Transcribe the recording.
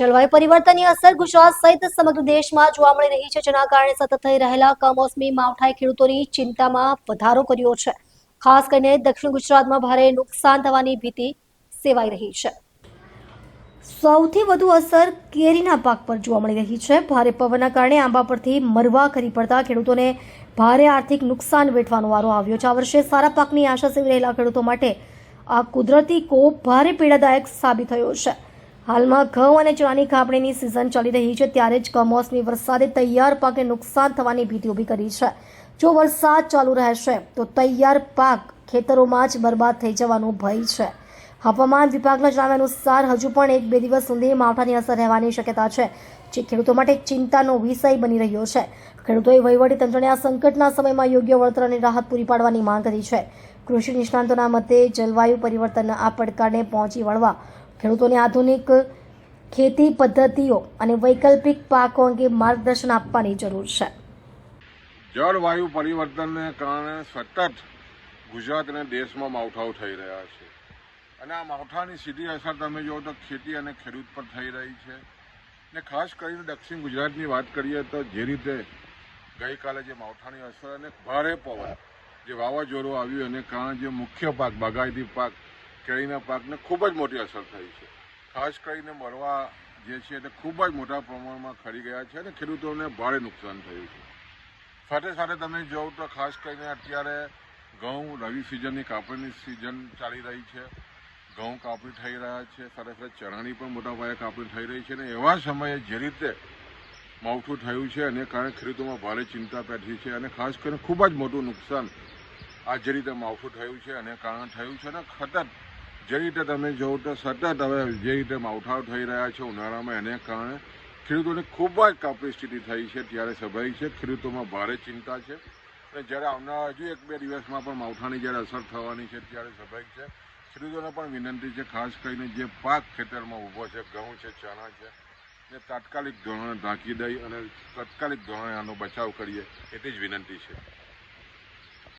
જળવાયુ પરિવર્તનની અસર ગુજરાત સહિત સમગ્ર દેશમાં જોવા મળી રહી છે, જેના કારણે સતત થઈ રહેલા કમોસમી માવઠાએ ખેડૂતોની ચિંતામાં વધારો કર્યો છે. ખાસ કરીને દક્ષિણ ગુજરાતમાં ભારે નુકસાન થવાની ભીતિ સેવાઈ રહી છે. સૌથી વધુ અસર કેરીના પાક પર જોવા મળી રહી છે. ભારે પવનના કારણે આંબા પરથી મરવા ખરી પડતા ખેડૂતોને ભારે આર્થિક નુકસાન વેઠવાનો વારો આવ્યો છે. આ વર્ષે સારા પાકની આશા સેવી રહેલા ખેડૂતો માટે આ કુદરતી કોપ ભારે પીડાદાયક સાબિત થયો છે. હાલમાં ઘઉં અને ચણાની કાપણીની સિઝન ચાલી રહી છે, ત્યારે જ કમોસમી વરસાદે તૈયાર પાકને નુકસાન થવાની ભીતિ ઊભી કરી છે. જો વરસાદ ચાલુ રહેશે તો તૈયાર પાક ખેતરોમાં જ બરબાદ થઈ જવાનો ભય છે. હવામાન વિભાગના જણાવ્યા અનુસાર હજુ પણ 1-2 દિવસ સુધી માવઠાની અસર રહેવાની શક્યતા છે, જે ખેડૂતો માટે ચિંતાનો વિષય બની રહ્યો છે. ખેડૂતોએ વહીવટીતંત્રને આ સંકટના સમયમાં યોગ્ય વળતર અને રાહત પૂરી પાડવાની માંગ કરી છે. કૃષિ નિષ્ણાંતોના મતે જળવાયુ પરિવર્તનના આ પડકારને પહોંચી વળવા ખેડૂતોને આધુનિક ખેતી પદ્ધતિઓ અને વૈકલ્પિક પાકો અંગે માર્ગદર્શન આપવાની જરૂર છે. જળવાયુ પરિવર્તનને કારણે સતત ગુજરાત અને દેશમાં માવઠાઓ થઈ રહ્યા છે, અને આ માવઠાની સીધી અસર તમે જુઓ તો ખેતી અને ખેડૂત પર થઈ રહી છે. ને ખાસ કરીને દક્ષિણ ગુજરાતની વાત કરીએ તો જે રીતે ગઈકાલે જે માવઠાની અસર અને ભારે પવન, જે વાવાઝોડું આવ્યું એને કારણે જે મુખ્ય પાક બાગાયતી પાક કેરીના પાકને ખૂબ જ મોટી અસર થઈ છે. ખાસ કરીને મરવા જે છે તે ખૂબ જ મોટા પ્રમાણમાં ખરી ગયા છે અને ખેડૂતોને ભારે નુકસાન થયું છે. સાથે સાથે તમે જોવો તો ખાસ કરીને અત્યારે ઘઉં રવિ સિઝનની કાપણીની સિઝન ચાલી રહી છે. ઘઉં કાપણી થઈ રહ્યા છે, સાથે સાથે ચણાની પણ મોટા પાયે કાપણી થઈ રહી છે. અને એવા સમયે જે રીતે માવઠું થયું છે એને કારણે ખેડૂતોમાં ભારે ચિંતા પેઠી છે, અને ખાસ કરીને ખૂબ જ મોટું નુકસાન આ જે રીતે માવઠું થયું છે એને કારણે થયું છે. અને સતત જે રીતે તમે જોવો તો સતત હવે જે રીતે માવઠાઓ થઈ રહ્યા છે ઉનાળામાં, એને કારણે ખેડૂતોને ખૂબ જ કપરી સ્થિતિ થઈ છે. ત્યારે સ્વાભાવિક છે ખેડૂતોમાં ભારે ચિંતા છે. અને જ્યારે આવનારા હજુ 1-2 દિવસમાં પણ માવઠાની જ્યારે અસર થવાની છે, ત્યારે સ્વાભાવિક છે ખેડૂતોને પણ વિનંતી છે, ખાસ કરીને જે પાક ખેતરમાં ઊભો છે, ઘઉં છે, ચણા છે, એ તાત્કાલિક ધોરણે ઢાંકી દઈ અને તાત્કાલિક ધોરણે આનો બચાવ કરીએ એટલી જ વિનંતી છે.